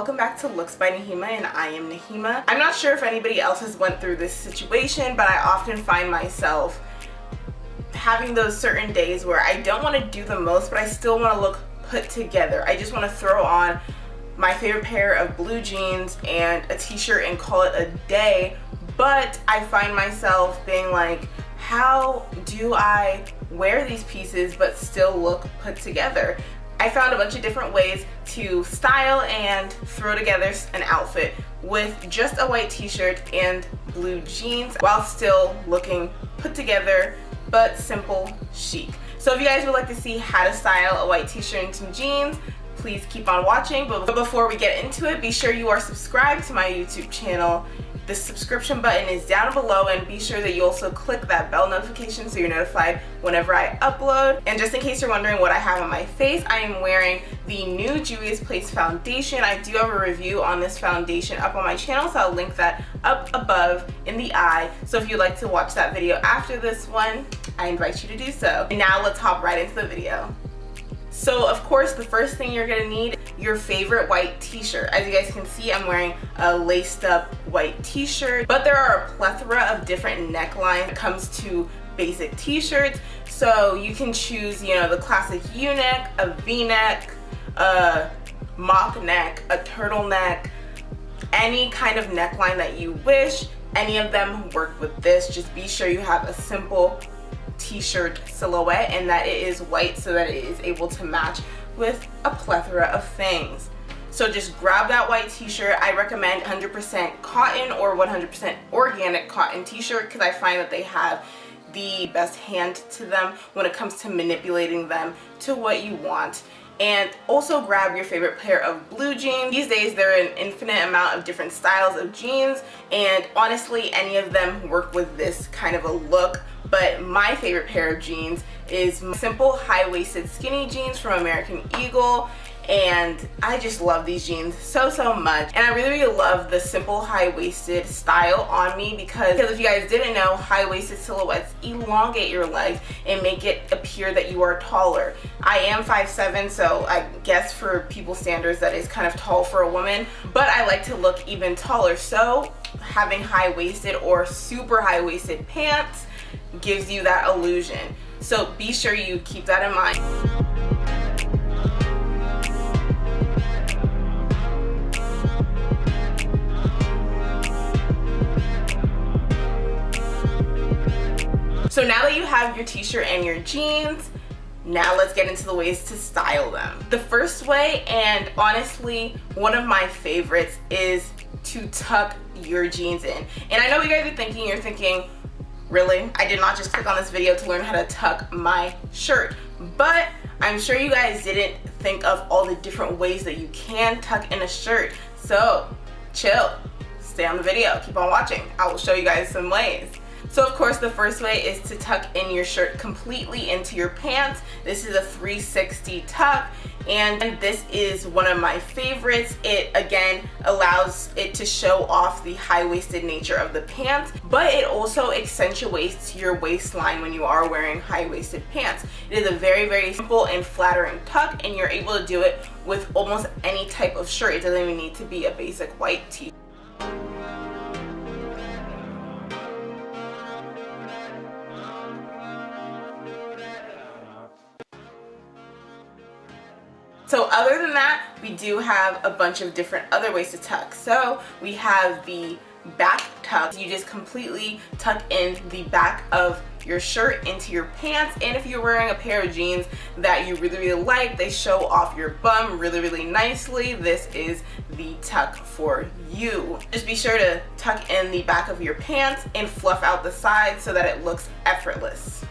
welcome back to Looks by Naheemah, and I am Naheemah. I'm not sure if anybody else has went through this situation, but I often find myself having those certain days where I don't want to do the most, but I still want to look put together. I just want to throw on my favorite pair of blue jeans and a t-shirt and call it a day, but I find myself being like, how do I wear these pieces but still look put together? I found a bunch of different ways to style and throw together an outfit with just a white t-shirt and blue jeans while still looking put together but simple chic. So if you guys would like to see how to style a white t-shirt and some jeans, please keep on watching. But before we get into it, be sure you are subscribed to my YouTube channel. The subscription button is down below, and be sure that you also click that bell notification so you're notified whenever I upload. And just in case you're wondering what I have on my face, I am wearing the new Juvia's Place foundation. I do have a review on this foundation up on my channel, so I'll link that up above in the eye. So if you'd like to watch that video after this one, I invite you to do so. And now let's hop right into the video. So of course, the first thing you're gonna need, your favorite white t-shirt. As you guys can see, I'm wearing a laced up white t-shirt, but there are a plethora of different necklines when it comes to basic t-shirts. So you can choose, you know, the classic U-neck, a V-neck, a mock neck, a turtleneck, any kind of neckline that you wish. Any of them work with this. Just be sure you have a simple t-shirt silhouette and that it is white so that it is able to match with a plethora of things. So just grab that white t-shirt. I recommend 100% cotton or 100% organic cotton t-shirt because I find that they have the best hand to them when it comes to manipulating them to what you want. And also grab your favorite pair of blue jeans. These days there are an infinite amount of different styles of jeans, and honestly any of them work with this kind of a look. But my favorite pair of jeans is simple high-waisted skinny jeans from American Eagle, and I just love these jeans so much. And I really love the simple high-waisted style on me because if you guys didn't know, high-waisted silhouettes elongate your legs and make it appear that you are taller. I am 5'7", so I guess for people's standards that is kind of tall for a woman, but I like to look even taller, so having high-waisted or super high-waisted pants gives you that illusion. So be sure you keep that in mind. So now that you have your t-shirt and your jeans, now let's get into the ways to style them. The first way, and honestly one of my favorites, is to tuck your jeans in. And I know what you guys are thinking, you're thinking, really? I did not just click on this video to learn how to tuck my shirt. But I'm sure you guys didn't think of all the different ways that you can tuck in a shirt. So chill, stay on the video, keep on watching. I will show you guys some ways. So of course the first way is to tuck in your shirt completely into your pants. This is a 360 tuck, and this is one of my favorites. It again allows it to show off the high-waisted nature of the pants, but it also accentuates your waistline when you are wearing high-waisted pants. It is a very simple and flattering tuck, and you're able to do it with almost any type of shirt. It doesn't even need to be a basic white tee. So other than that, we do have a bunch of different other ways to tuck. So we have the back tuck. You just completely tuck in the back of your shirt into your pants, and if you're wearing a pair of jeans that you really like, they show off your bum really nicely, this is the tuck for you. Just be sure to tuck in the back of your pants and fluff out the sides so that it looks effortless.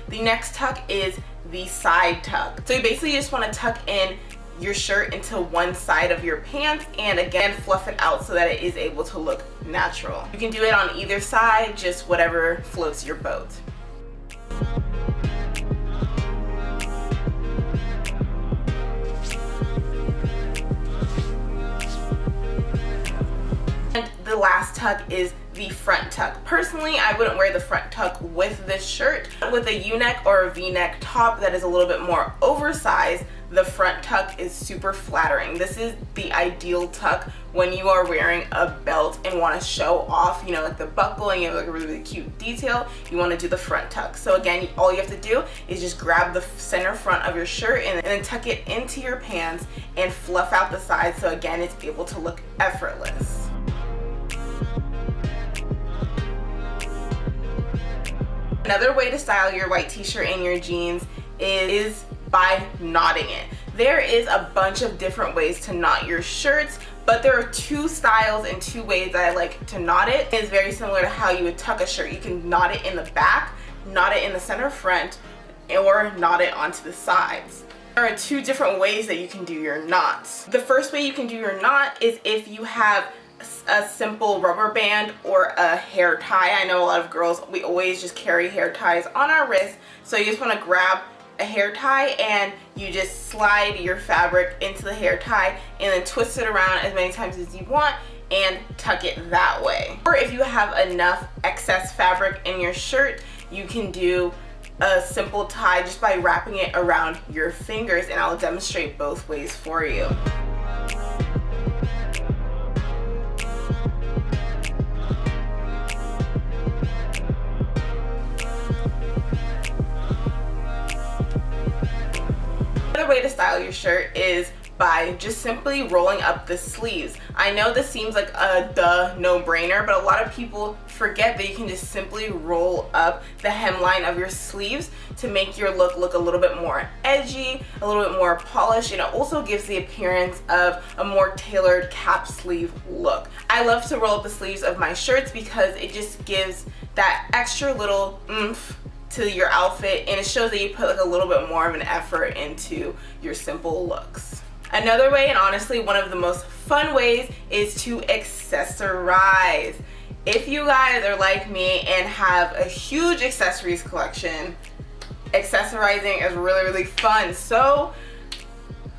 The next tuck is the side tuck. So you basically just want to tuck in your shirt into one side of your pants and again fluff it out so that it is able to look natural. You can do it on either side, just whatever floats your boat. And the last tuck is the front tuck. Personally, I wouldn't wear the front tuck with this shirt. With a U-neck or a V-neck top that is a little bit more oversized, the front tuck is super flattering. This is the ideal tuck when you are wearing a belt and want to show off, you know, like the buckle and you have like a really, really cute detail. You want to do the front tuck. So again, all you have to do is just grab the center front of your shirt and then tuck it into your pants and fluff out the sides, so again, it's able to look effortless. Another way to style your white t-shirt and your jeans is by knotting it. There is a bunch of different ways to knot your shirts, but there are two styles and two ways that I like to knot it. It's very similar to how you would tuck a shirt. You can knot it in the back, knot it in the center front, or knot it onto the sides. There are two different ways that you can do your knots. The first way you can do your knot is if you have a simple rubber band or a hair tie. I know a lot of girls, we always just carry hair ties on our wrist, so you just want to grab a hair tie and you just slide your fabric into the hair tie and then twist it around as many times as you want and tuck it that way. Or if you have enough excess fabric in your shirt, you can do a simple tie just by wrapping it around your fingers, and I'll demonstrate both ways for you. Another way to style your shirt is by just simply rolling up the sleeves. I know this seems like a no-brainer, but a lot of people forget that you can just simply roll up the hemline of your sleeves to make your look a little bit more edgy, a little bit more polished, and it also gives the appearance of a more tailored cap sleeve look. I love to roll up the sleeves of my shirts because it just gives that extra little oomph to your outfit, and it shows that you put like a little bit more of an effort into your simple looks. Another way, and honestly one of the most fun ways, is to accessorize. If you guys are like me and have a huge accessories collection, accessorizing is really fun. So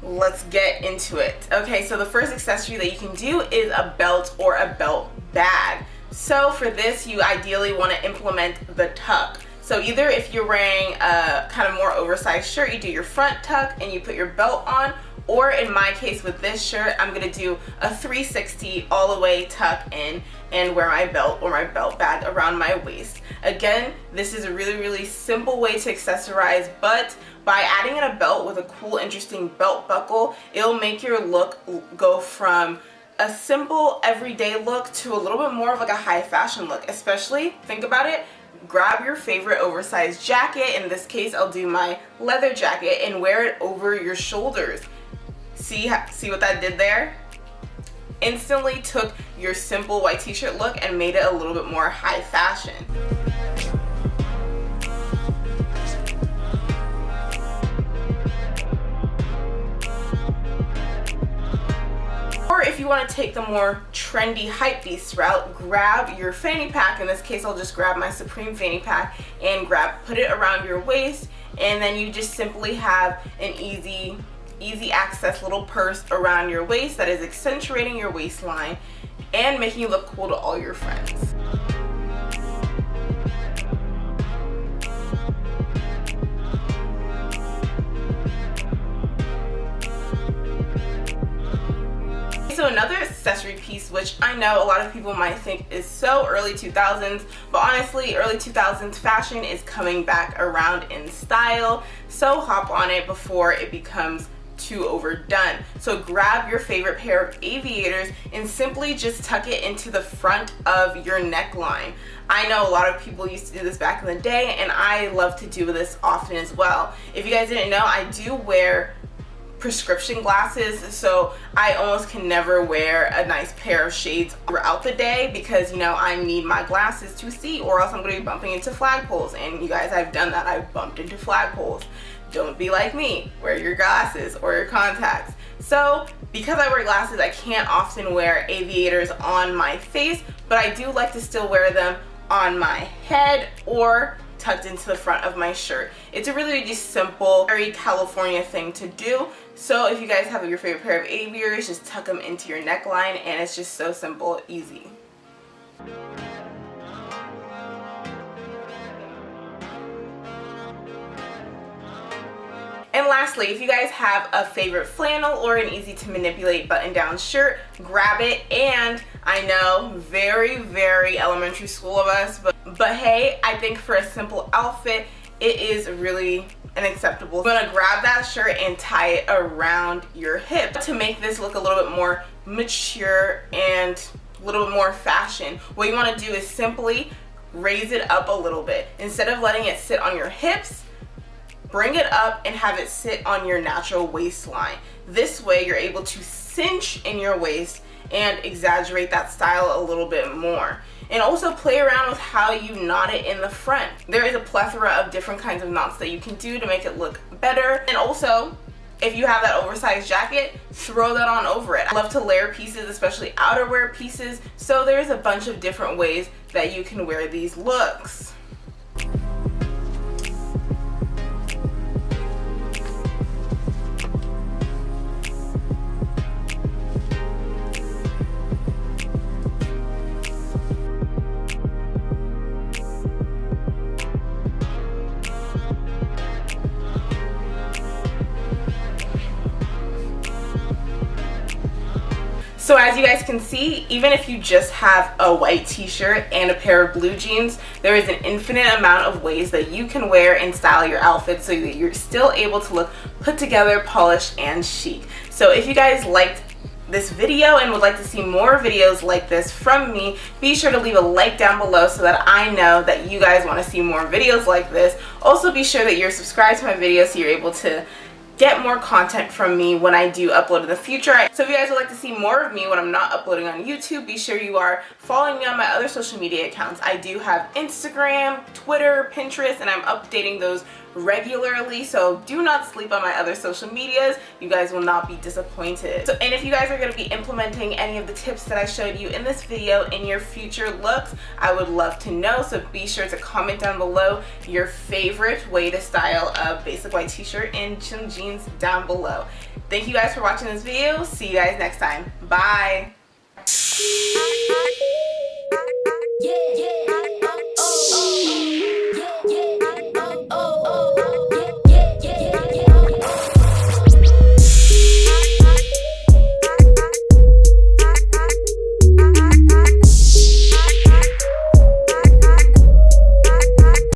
let's get into it. Okay, so the first accessory that you can do is a belt or a belt bag. So for this, you ideally want to implement the tuck. So either if you're wearing a kind of more oversized shirt, you do your front tuck and you put your belt on, or in my case with this shirt, I'm gonna do a 360 all the way tuck in and wear my belt or my belt bag around my waist. Again, this is a really simple way to accessorize, but by adding in a belt with a cool, interesting belt buckle, it'll make your look go from a simple everyday look to a little bit more of like a high fashion look. Especially, think about it, grab your favorite oversized jacket. In this case, I'll do my leather jacket and wear it over your shoulders. See what that did there? Instantly took your simple white t-shirt look and made it a little bit more high fashion. Or if you want to take the more trendy hypebeast route, grab your fanny pack. In this case, I'll just grab my Supreme fanny pack and put it around your waist, and then you just simply have an easy access little purse around your waist that is accentuating your waistline and making you look cool to all your friends. So another accessory piece, which I know a lot of people might think is so early 2000s, but honestly early 2000s fashion is coming back around in style, so hop on it before it becomes too overdone. So grab your favorite pair of aviators and simply just tuck it into the front of your neckline. I know a lot of people used to do this back in the day, and I love to do this often as well. If you guys didn't know, I do wear prescription glasses, so I almost can never wear a nice pair of shades throughout the day because, you know, I need my glasses to see, or else I'm going to be bumping into flagpoles. And you guys, I've done that. I've bumped into flagpoles. Don't be like me. Wear your glasses or your contacts. So because I wear glasses, I can't often wear aviators on my face, but I do like to still wear them on my head or tucked into the front of my shirt. It's a really just simple, very California thing to do. So if you guys have your favorite pair of aviators, just tuck them into your neckline, and it's just so simple, easy. And lastly, if you guys have a favorite flannel or an easy to manipulate button down shirt, grab it. And I know, very, very elementary school of us, but hey, I think for a simple outfit, it is really unacceptable. You're gonna grab that shirt and tie it around your hip to make this look a little bit more mature and a little bit more fashion. What you wanna do is simply raise it up a little bit. Instead of letting it sit on your hips, bring it up and have it sit on your natural waistline. This way you're able to cinch in your waist and exaggerate that style a little bit more. And also play around with how you knot it in the front. There is a plethora of different kinds of knots that you can do to make it look better. And also, if you have that oversized jacket, throw that on over it. I love to layer pieces, especially outerwear pieces, so there's a bunch of different ways that you can wear these looks. So as you guys can see, even if you just have a white t-shirt and a pair of blue jeans, there is an infinite amount of ways that you can wear and style your outfit so that you're still able to look put together, polished, and chic. So if you guys liked this video and would like to see more videos like this from me, be sure to leave a like down below so that I know that you guys want to see more videos like this. Also be sure that you're subscribed to my videos so you're able to get more content from me when I do upload in the future. So if you guys would like to see more of me when I'm not uploading on YouTube, be sure you are following me on my other social media accounts. I do have Instagram, Twitter, Pinterest, and I'm updating those regularly, so do not sleep on my other social medias. You guys will not be disappointed. And if you guys are going to be implementing any of the tips that I showed you in this video in your future looks, I would love to know, so be sure to comment down below your favorite way to style a basic white t-shirt and some jeans down below. Thank you guys for watching this video. See you guys next time. Bye. Yeah.